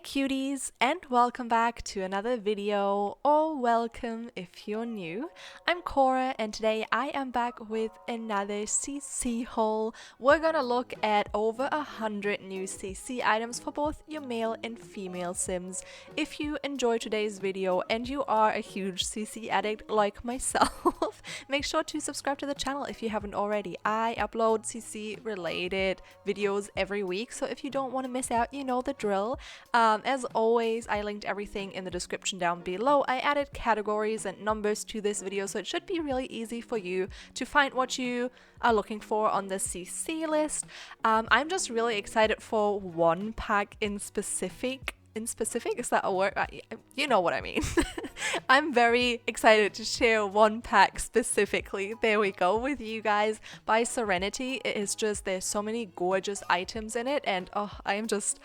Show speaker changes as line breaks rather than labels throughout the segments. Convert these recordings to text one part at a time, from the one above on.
cuties, and welcome back to another video, or welcome if you're new. I'm Cora, and today I am back with another CC haul. We're gonna look at over 100 new CC items for both your male and female Sims. If you enjoy today's video and you are a huge CC addict like myself, make sure to subscribe to the channel if you haven't already. I upload CC related videos every week, so if you don't want to miss out, you know the drill. As always, I linked everything in the description down below. I added categories and numbers to this video, so it should be really easy for you to find what you are looking for on the CC list. I'm just really excited for one pack in specific. Is that a word? You know what I mean. I'm very excited to share one pack specifically, there we go, with you guys by Serenity. It is just, there's so many gorgeous items in it, and I am just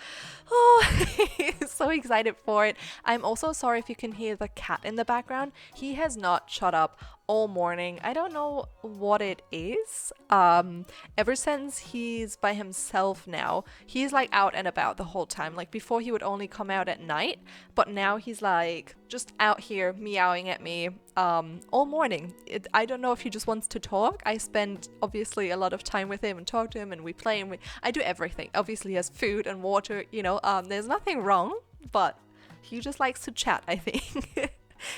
so excited for it. I'm also sorry if you can hear the cat in the background. He has not shut up all morning. I don't know what it is. Ever since he's by himself now, he's like out and about the whole time. Like before he would only come out at night, but now he's like just out here meowing at me all morning. I don't know if he just wants to talk. I spend obviously a lot of time with him and talk to him, and we play, and I do everything. Obviously he has food and water, you know, there's nothing wrong, but he just likes to chat, I think.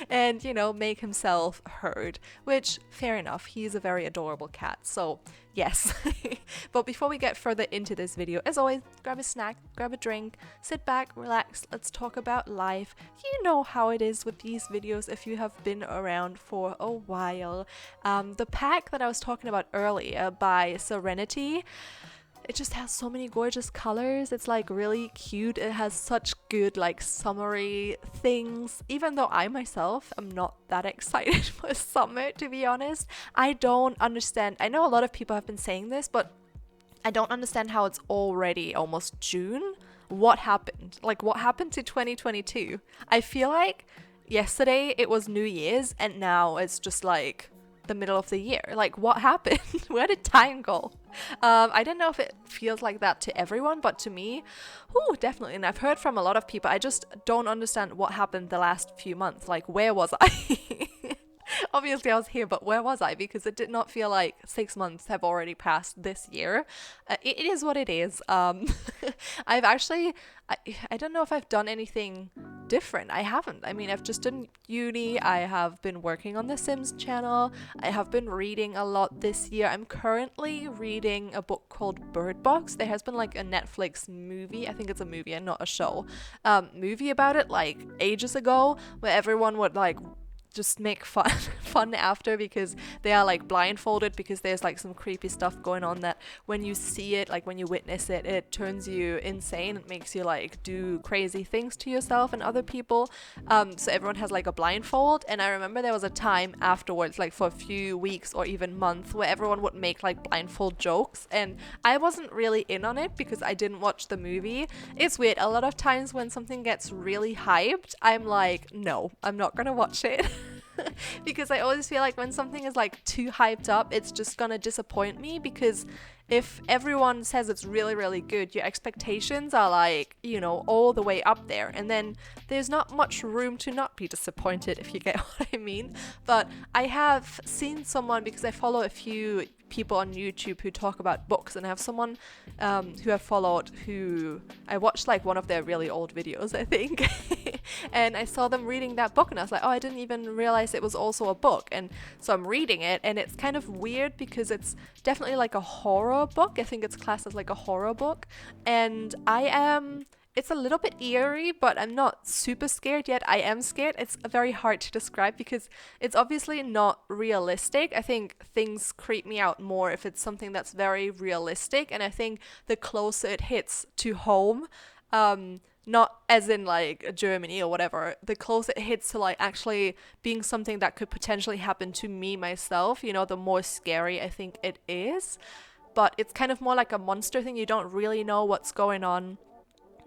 And, you know, make himself heard, which, fair enough, he's a very adorable cat, so yes. But before we get further into this video, as always, grab a snack, grab a drink, sit back, relax, let's talk about life. You know how it is with these videos if you have been around for a while. The pack that I was talking about earlier by Serenity, it just has so many gorgeous colors. It's like really cute. It has such good like summery things, even though I myself am not that excited for summer, to be honest. I don't understand. I know a lot of people have been saying this, but I don't understand how it's already almost June. What happened? Like, what happened to 2022? I feel like yesterday it was New Year's and now it's just like the middle of the year. Like, what happened? Where did time go? I don't know if it feels like that to everyone, but to me, definitely. And I've heard from a lot of people, I just don't understand what happened the last few months. Like, where was I? Obviously I was here, but where was I? Because it did not feel like 6 months have already passed this year. It is what it is. I've actually, I don't know if I've done anything different. I haven't. I mean, I've just done uni. I have been working on the Sims channel. I have been reading a lot this year. I'm currently reading a book called Bird Box. There has been like a Netflix movie, I think it's a movie and not a show, movie about it like ages ago, where everyone would like just make fun after, because they are like blindfolded, because there's like some creepy stuff going on that when you see it, like when you witness it, it turns you insane. It makes you like do crazy things to yourself and other people. So everyone has like a blindfold, and I remember there was a time afterwards, like for a few weeks or even months, where everyone would make like blindfold jokes, and I wasn't really in on it because I didn't watch the movie. It's weird, a lot of times when something gets really hyped, I'm like, no, I'm not gonna watch it. Because I always feel like when something is like too hyped up, it's just gonna disappoint me, because if everyone says it's really, really good, your expectations are like, you know, all the way up there, and then there's not much room to not be disappointed, if you get what I mean. But I have seen someone, because I follow a few people on YouTube who talk about books, and I have someone who I've followed who I watched like one of their really old videos, I think. And I saw them reading that book, and I was like, oh, I didn't even realize it was also a book. And so I'm reading it, and it's kind of weird because it's definitely like a horror book. I think it's classed as like a horror book, and it's a little bit eerie, but I'm not super scared yet. I am scared. It's very hard to describe because it's obviously not realistic. I think things creep me out more if it's something that's very realistic, and I think the closer it hits to home, not as in like Germany or whatever, the closer it hits to like actually being something that could potentially happen to me myself, you know, the more scary I think it is. But it's kind of more like a monster thing. You don't really know what's going on.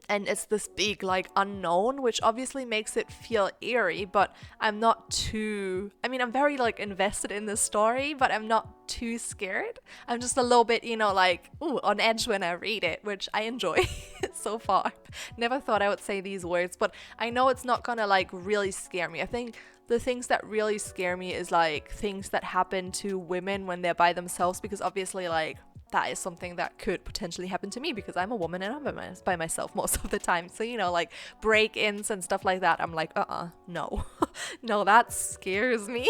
and it's this big like unknown, which obviously makes it feel eerie, but I'm not too, I mean, I'm very like invested in the story, but I'm not too scared. I'm just a little bit, you know, like, ooh, on edge when I read it, which I enjoy so far. Never thought I would say these words, but I know it's not gonna like really scare me. I think the things that really scare me is like things that happen to women when they're by themselves, because obviously like that is something that could potentially happen to me because I'm a woman and I'm by myself most of the time. So, you know, like break-ins and stuff like that, I'm like, no. No, that scares me.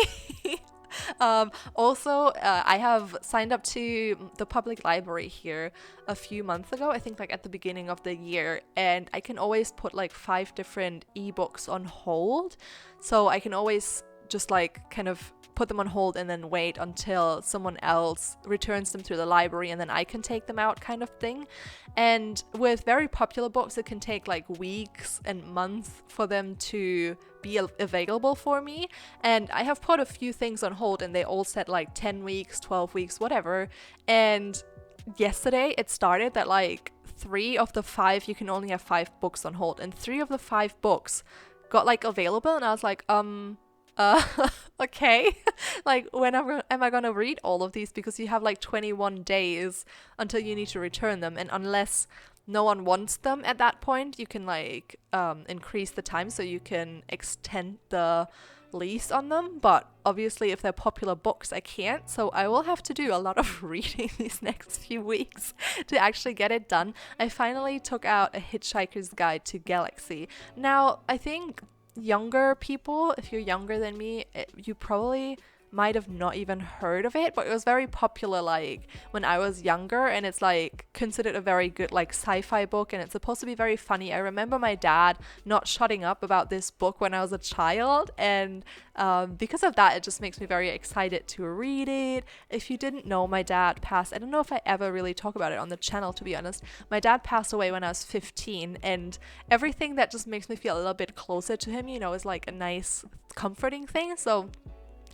Also, I have signed up to the public library here a few months ago, I think like at the beginning of the year, and I can always put like 5 different ebooks on hold. So I can always just like kind of put them on hold and then wait until someone else returns them to the library and then I can take them out, kind of thing. And with very popular books, it can take like weeks and months for them to be available for me. And I have put a few things on hold and they all said like 10 weeks, 12 weeks, whatever. And yesterday it started that like 3 of the 5, you can only have 5 books on hold, and 3 of the 5 books got like available, and I was like, okay, like when am I gonna read all of these, because you have like 21 days until you need to return them, and unless no one wants them at that point, you can like increase the time so you can extend the lease on them. But obviously if they're popular books, I can't, so I will have to do a lot of reading these next few weeks to actually get it done. I finally took out A Hitchhiker's Guide to Galaxy. Now I think younger people, if you're younger than me, you probably might have not even heard of it, but it was very popular like when I was younger, and it's like considered a very good like sci-fi book, and it's supposed to be very funny. I remember my dad not shutting up about this book when I was a child, and because of that, it just makes me very excited to read it. If you didn't know, my dad passed, I don't know if I ever really talk about it on the channel, to be honest. My dad passed away when I was 15, and everything that just makes me feel a little bit closer to him, you know, is like a nice comforting thing. So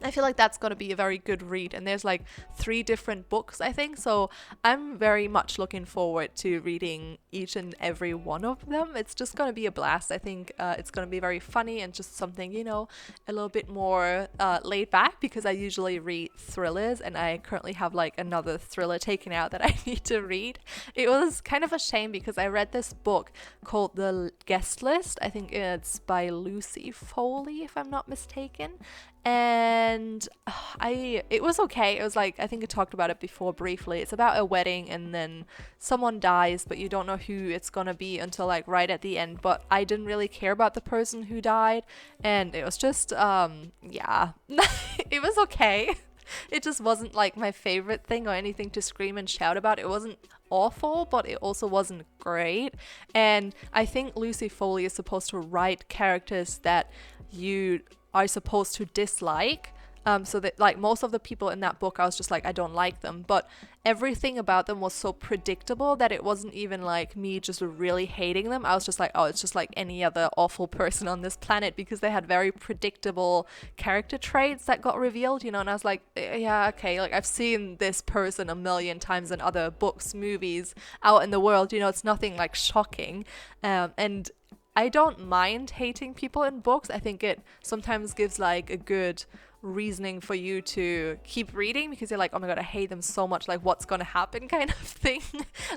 I feel like that's going to be a very good read, and there's like 3 different books, I think, so I'm very much looking forward to reading each and every one of them. It's just going to be a blast. I think it's going to be very funny and just something, you know, a little bit more laid back, because I usually read thrillers, and I currently have like another thriller taken out that I need to read. It was kind of a shame because I read this book called The Guest List. I think it's by Lucy Foley, if I'm not mistaken. And it was okay. It was like, I think I talked about it before briefly. It's about a wedding and then someone dies, but you don't know who it's gonna be until like right at the end. But I didn't really care about the person who died, and it was just yeah. It was okay. It just wasn't like my favorite thing or anything to scream and shout about. It wasn't awful, but it also wasn't great. And I think Lucy Foley is supposed to write characters that you are supposed to dislike, so that like most of the people in that book, I was just like, I don't like them, but everything about them was so predictable that it wasn't even like me just really hating them. I was just like, oh, it's just like any other awful person on this planet, because they had very predictable character traits that got revealed, you know. And I was like, yeah, okay, like I've seen this person a million times in other books, movies, out in the world, you know. It's nothing like shocking. And I don't mind hating people in books. I think it sometimes gives like a good reasoning for you to keep reading, because you're like, oh my god, I hate them so much, like what's gonna happen, kind of thing.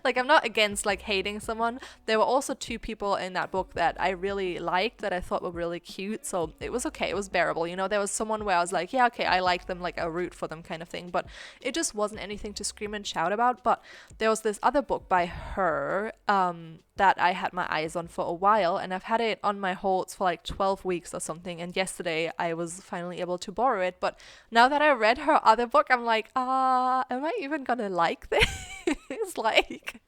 Like, I'm not against like hating someone. There were also 2 people in that book that I really liked, that I thought were really cute, so it was okay, it was bearable, you know. There was someone where I was like, yeah, okay, I like them, like I root for them, kind of thing, but it just wasn't anything to scream and shout about. But there was this other book by her that I had my eyes on for a while, and I've had it on my holds for like 12 weeks or something, and yesterday I was finally able to borrow it. But now that I read her other book, I'm like, am I even gonna like this? Like,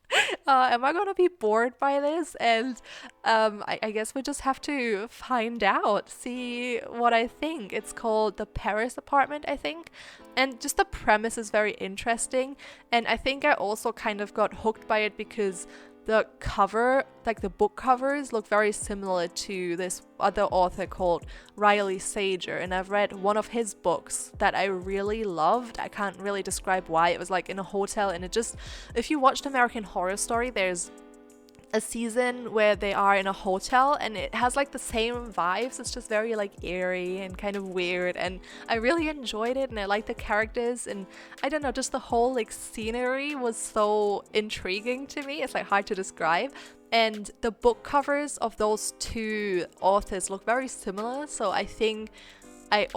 am I gonna be bored by this? And I guess we just have to find out, see what I think. It's called The Paris Apartment, I think, and just the premise is very interesting, and I think I also kind of got hooked by it because the cover, like the book covers, look very similar to this other author called Riley Sager, and I've read one of his books that I really loved. I can't really describe why. It was like in a hotel, and it just, if you watched American Horror Story, there's a season where they are in a hotel, and it has like the same vibes. It's just very like eerie and kind of weird, and I really enjoyed it, and I like the characters, and I don't know, just the whole like scenery was so intriguing to me. It's like hard to describe. And the book covers of those two authors look very similar, so I think I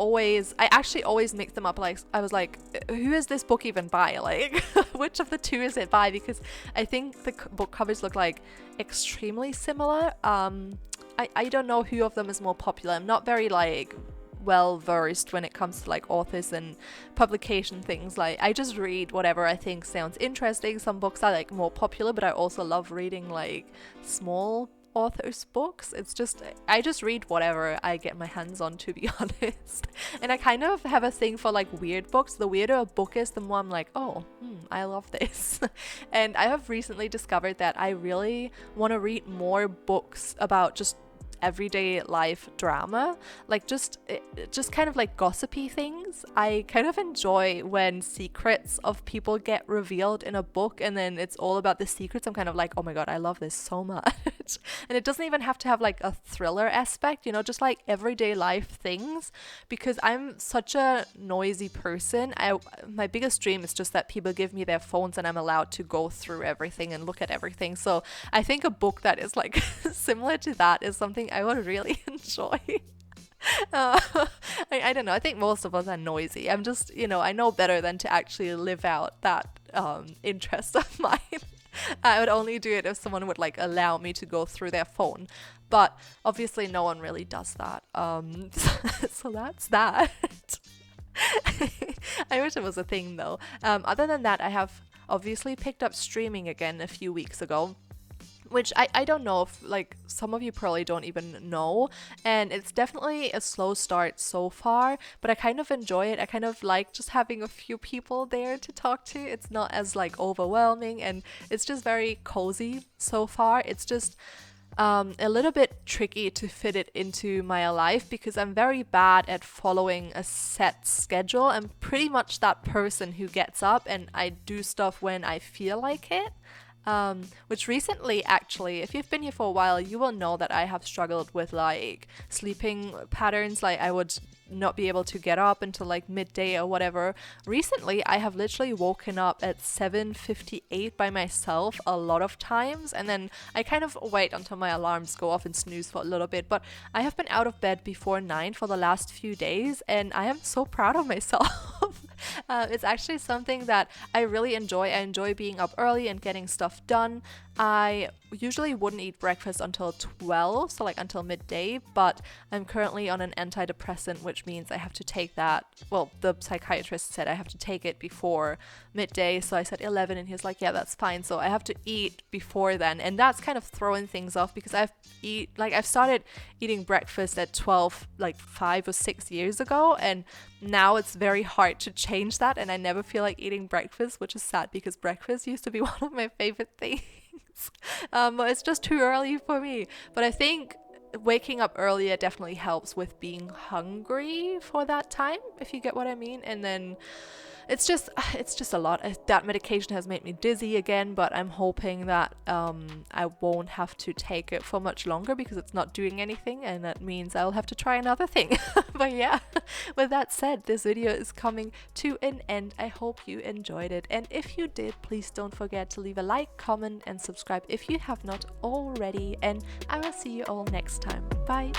actually always mix them up. Like, I was like, who is this book even by? Like, which of the two is it by? Because I think the book covers look like extremely similar. I don't know who of them is more popular. I'm not very like well versed when it comes to like authors and publication things. Like, I just read whatever I think sounds interesting. Some books are like more popular, but I also love reading like small authors' books. It's just, I just read whatever I get my hands on, to be honest. And I kind of have a thing for like weird books. The weirder a book is, the more I'm like, oh, I love this. And I have recently discovered that I really want to read more books about just everyday life drama, like just kind of like gossipy things. I kind of enjoy when secrets of people get revealed in a book, and then it's all about the secrets. I'm kind of like, oh my god, I love this so much. And it doesn't even have to have like a thriller aspect, you know, just like everyday life things, because I'm such a noisy person. My biggest dream is just that people give me their phones and I'm allowed to go through everything and look at everything. So I think a book that is like similar to that is something I would really enjoy. I don't know. I think most of us are noisy. I'm just, you know, I know better than to actually live out that interest of mine. I would only do it if someone would like allow me to go through their phone. But obviously no one really does that. So that's that. I wish it was a thing though. Other than that, I have obviously picked up streaming again a few weeks ago, which I don't know if like some of you probably don't even know, and it's definitely a slow start so far, but I kind of enjoy it. I kind of like just having a few people there to talk to. It's not as like overwhelming, and it's just very cozy so far. It's just a little bit tricky to fit it into my life because I'm very bad at following a set schedule. I'm pretty much that person who gets up and I do stuff when I feel like it. Which recently, actually, if you've been here for a while, you will know that I have struggled with like sleeping patterns. Like, I would not be able to get up until like midday or whatever. Recently, I have literally woken up at 7:58 by myself a lot of times, and then I kind of wait until my alarms go off and snooze for a little bit. But I have been out of bed before 9 for the last few days, and I am so proud of myself. It's actually something that I really enjoy. I enjoy being up early and getting stuff done. I usually wouldn't eat breakfast until 12, so like until midday, but I'm currently on an antidepressant, which means I have to take that. Well, the psychiatrist said I have to take it before midday, so I said 11, and he's like, yeah, that's fine. So I have to eat before then, and that's kind of throwing things off because I've started eating breakfast at 12 like 5 or 6 years ago, and now it's very hard to change that, and I never feel like eating breakfast, which is sad because breakfast used to be one of my favorite things. But it's just too early for me. But I think waking up earlier definitely helps with being hungry for that time, if you get what I mean. And then it's just a lot. That medication has made me dizzy again, but I'm hoping that I won't have to take it for much longer because it's not doing anything, and that means I'll have to try another thing. But yeah, with that said, this video is coming to an end. I hope you enjoyed it, and if you did, please don't forget to leave a like, comment, and subscribe if you have not already, and I will see you all next time. Bye!